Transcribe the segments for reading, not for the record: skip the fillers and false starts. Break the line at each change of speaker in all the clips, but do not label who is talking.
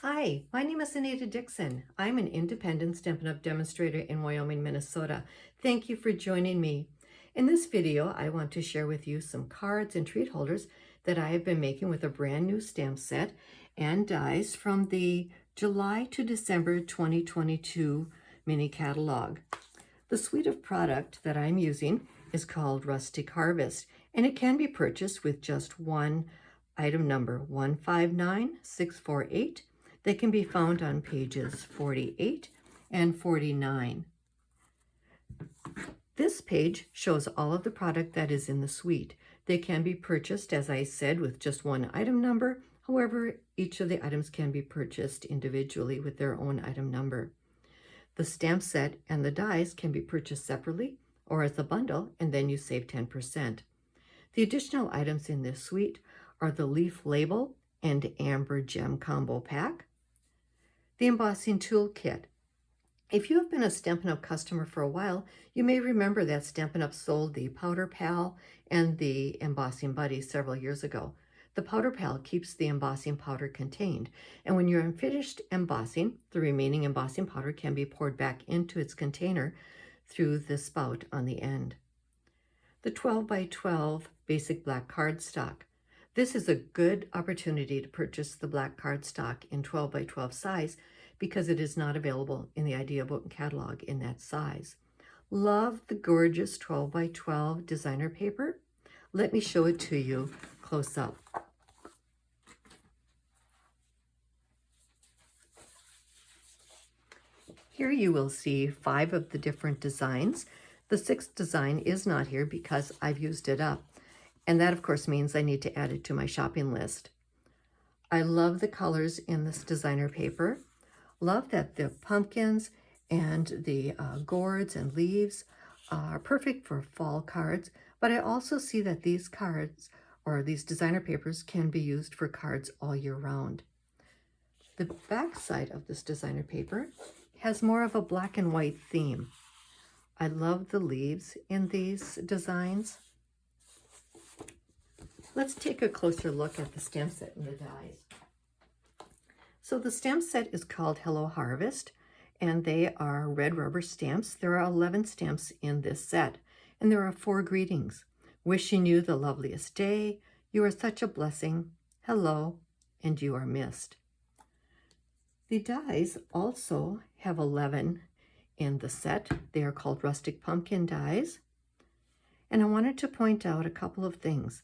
Hi, my name is Anita Dixon. I'm an independent Stampin' Up! Demonstrator in Wyoming, Minnesota. Thank you for joining me. In this video, I want to share with you some cards and treat holders that I have been making with a brand new stamp set and dies from the July to December 2022 mini catalog. The suite of product that I'm using is called Rustic Harvest, and it can be purchased with just one item number, 159648. They can be found on pages 48 and 49. This page shows all of the product that is in the suite. They can be purchased, as I said, with just one item number. However, each of the items can be purchased individually with their own item number. The stamp set and the dies can be purchased separately or as a bundle, and then you save 10%. The additional items in this suite are the leaf label and amber gem combo pack, the embossing tool kit. If you have been a Stampin' Up! Customer for a while, you may remember that Stampin' Up! Sold the Powder Pal and the Embossing Buddy several years ago. The Powder Pal keeps the embossing powder contained, and when you're finished embossing, the remaining embossing powder can be poured back into its container through the spout on the end. The 12 by 12 basic black cardstock. This is a good opportunity to purchase the black cardstock in 12 by 12 size because it is not available in the Idea Book catalog in that size. Love the gorgeous 12 by 12 designer paper. Let me show it to you close up. Here you will see 5 of the different designs. The 6th design is not here because I've used it up. And that, of course, means I need to add it to my shopping list. I love the colors in this designer paper. Love that the pumpkins and the gourds and leaves are perfect for fall cards. But I also see that these cards, or these designer papers, can be used for cards all year round. The back side of this designer paper has more of a black and white theme. I love the leaves in these designs. Let's take a closer look at the stamp set and the dies. So the stamp set is called Hello Harvest, and they are red rubber stamps. There are 11 stamps in this set, and there are 4 greetings. Wishing you the loveliest day, you are such a blessing, hello, and you are missed. The dies also have 11 in the set. They are called Rustic Pumpkin dies. And I wanted to point out a couple of things.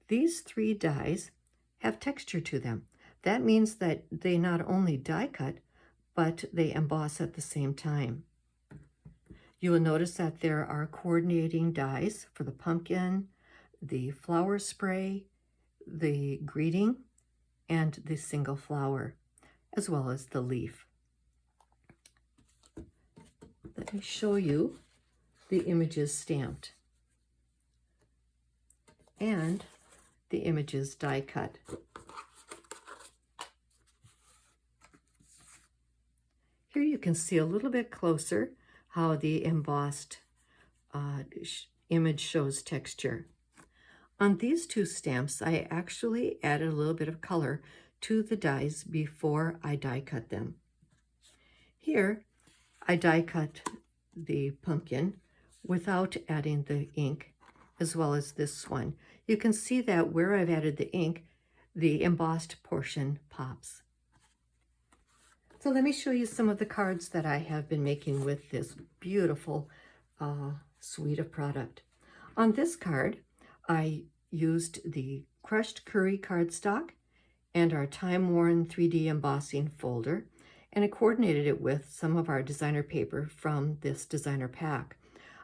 These 3 dies have texture to them. That means that they not only die cut, but they emboss at the same time. You will notice that there are coordinating dies for the pumpkin, the flower spray, the greeting, and the single flower, as well as the leaf. Let me show you the images stamped and the images die cut. Here you can see a little bit closer how the embossed image shows texture. On these 2 stamps, I actually added a little bit of color to the dies before I die cut them. Here, I die cut the pumpkin without adding the ink, as well as this one. You can see that where I've added the ink, the embossed portion pops. So let me show you some of the cards that I have been making with this beautiful suite of product. On this card, I used the crushed curry cardstock and our time-worn 3D embossing folder, and I coordinated it with some of our designer paper from this designer pack.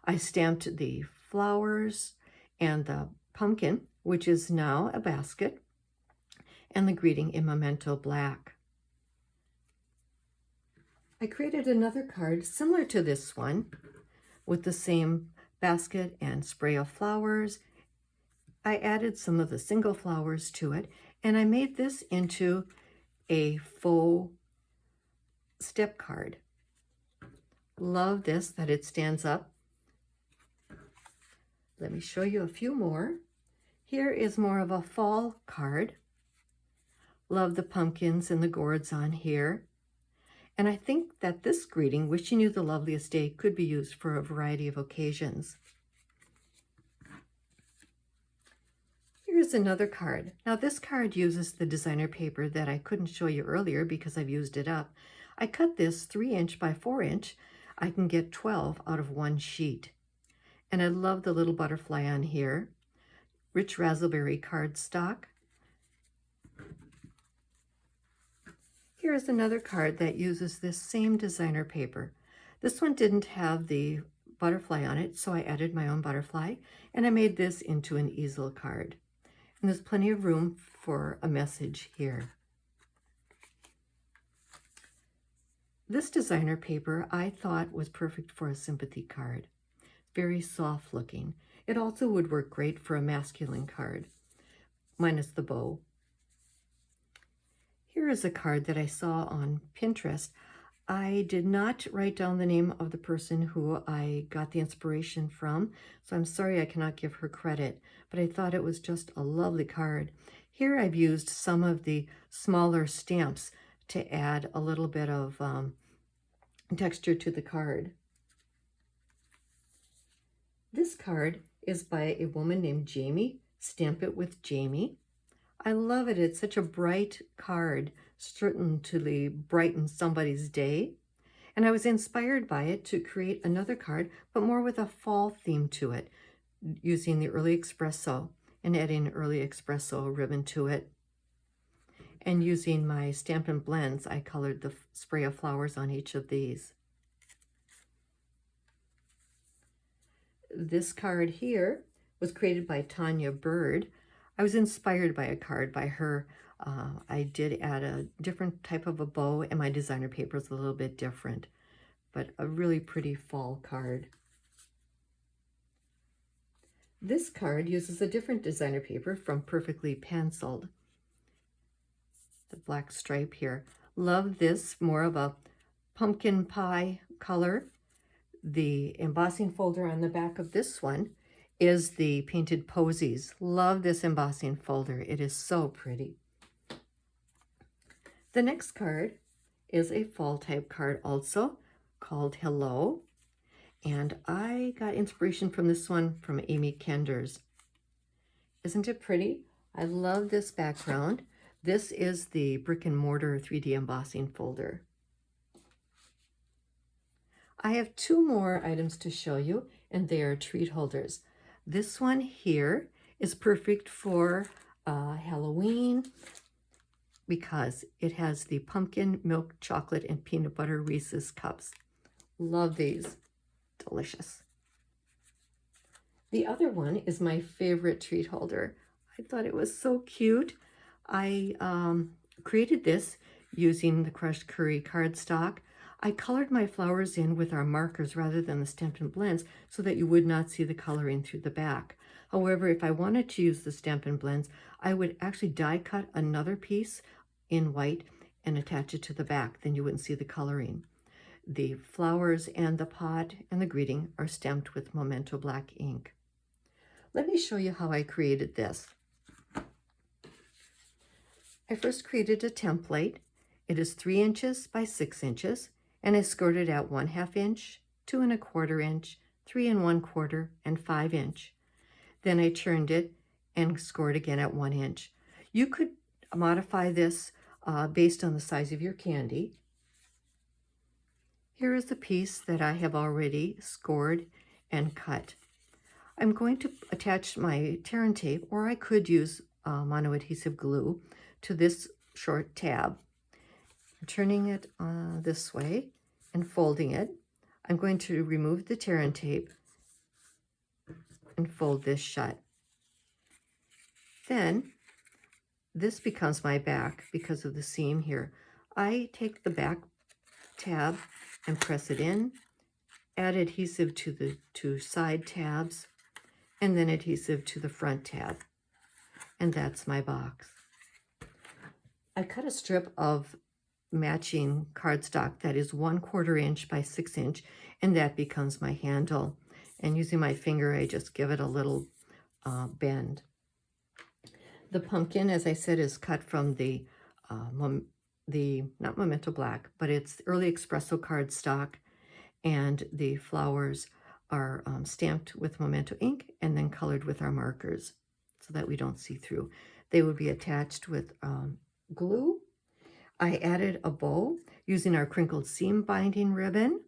I stamped the flowers and the pumpkin, which is now a basket, and the greeting in Memento Black. I created another card similar to this one with the same basket and spray of flowers. I added some of the single flowers to it, and I made this into a faux step card. Love this, that it stands up. Let me show you a few more. Here is more of a fall card. Love the pumpkins and the gourds on here. And I think that this greeting, wishing you the loveliest day, could be used for a variety of occasions. Here's another card. Now this card uses the designer paper that I couldn't show you earlier because I've used it up. I cut this 3" by 4". I can get 12 out of one sheet. And I love the little butterfly on here. Rich raspberry cardstock. Here's another card that uses this same designer paper. This one didn't have the butterfly on it, so I added my own butterfly, and I made this into an easel card. And there's plenty of room for a message here. This designer paper I thought was perfect for a sympathy card. Very soft looking. It also would work great for a masculine card, minus the bow. Here is a card that I saw on Pinterest. I did not write down the name of the person who I got the inspiration from, so I'm sorry I cannot give her credit, but I thought it was just a lovely card. Here I've used some of the smaller stamps to add a little bit of texture to the card. This card is by a woman named Jamie. Stamp It with Jamie. I love it. It's such a bright card, certainly brighten somebody's day. And I was inspired by it to create another card, but more with a fall theme to it, using the Early Espresso and adding Early Espresso ribbon to it. And using my Stampin' Blends, I colored the spray of flowers on each of these. This card here was created by Tanya Bird. I was inspired by a card by her. I did add a different type of a bow, and my designer paper is a little bit different, but a really pretty fall card. This card uses a different designer paper from Perfectly Penciled. The black stripe here. Love this, more of a pumpkin pie color. The embossing folder on the back of this one is the Painted Posies. Love this embossing folder. It is so pretty. The next card is a fall type card also called Hello. And I got inspiration from this one from Amy Kenders. Isn't it pretty? I love this background. This is the brick and mortar 3D embossing folder. I have two more items to show you, and they are treat holders. This one here is perfect for Halloween because it has the pumpkin, milk, chocolate, and peanut butter Reese's cups. Love these. Delicious. The other one is my favorite treat holder. I thought it was so cute. I created this using the crushed curry cardstock. I colored my flowers in with our markers rather than the Stampin' Blends so that you would not see the coloring through the back. However, if I wanted to use the Stampin' Blends, I would actually die cut another piece in white and attach it to the back. Then you wouldn't see the coloring. The flowers and the pot and the greeting are stamped with Memento black ink. Let me show you how I created this. I first created a template. It is 3 inches by 6 inches, and I scored it at 1/2 inch, 2 1/4 inch, 3 1/4, and 5 inch. Then I turned it and scored again at 1 inch. You could modify this based on the size of your candy. Here is a piece that I have already scored and cut. I'm going to attach my tear and tape, or I could use mono-adhesive glue to this short tab. I'm turning it this way and folding it. I'm going to remove the tear and tape and fold this shut. Then this becomes my back because of the seam here. I take the back tab and press it in, add adhesive to the 2 side tabs, and then adhesive to the front tab. And that's my box. I cut a strip of matching cardstock that is 1/4 inch by 6 inch, and that becomes my handle. And using my finger, I just give it a little bend. The pumpkin, as I said, is cut from the not Memento Black, but it's early espresso cardstock, and the flowers are stamped with Memento ink and then colored with our markers so that we don't see through. They would be attached with glue. I added a bow using our crinkled seam binding ribbon.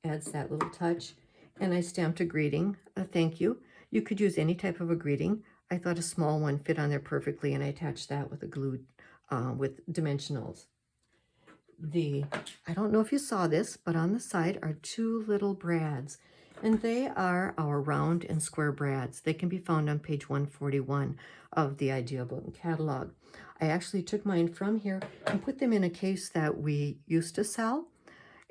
Adds that little touch. And I stamped a greeting, a thank you. You could use any type of a greeting. I thought a small one fit on there perfectly, and I attached that with a glue with dimensionals. I don't know if you saw this, but on the side are 2 little brads, and they are our round and square brads. They can be found on page 141 of the Idea Book catalog. I actually took mine from here and put them in a case that we used to sell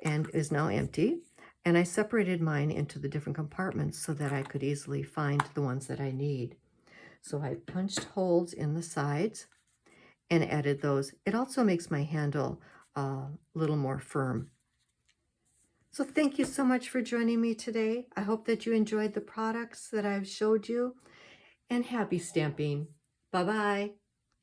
and is now empty. And I separated mine into the different compartments so that I could easily find the ones that I need. So I punched holes in the sides and added those. It also makes my handle a little more firm. So thank you so much for joining me today. I hope that you enjoyed the products that I've showed you, and happy stamping. Bye-bye.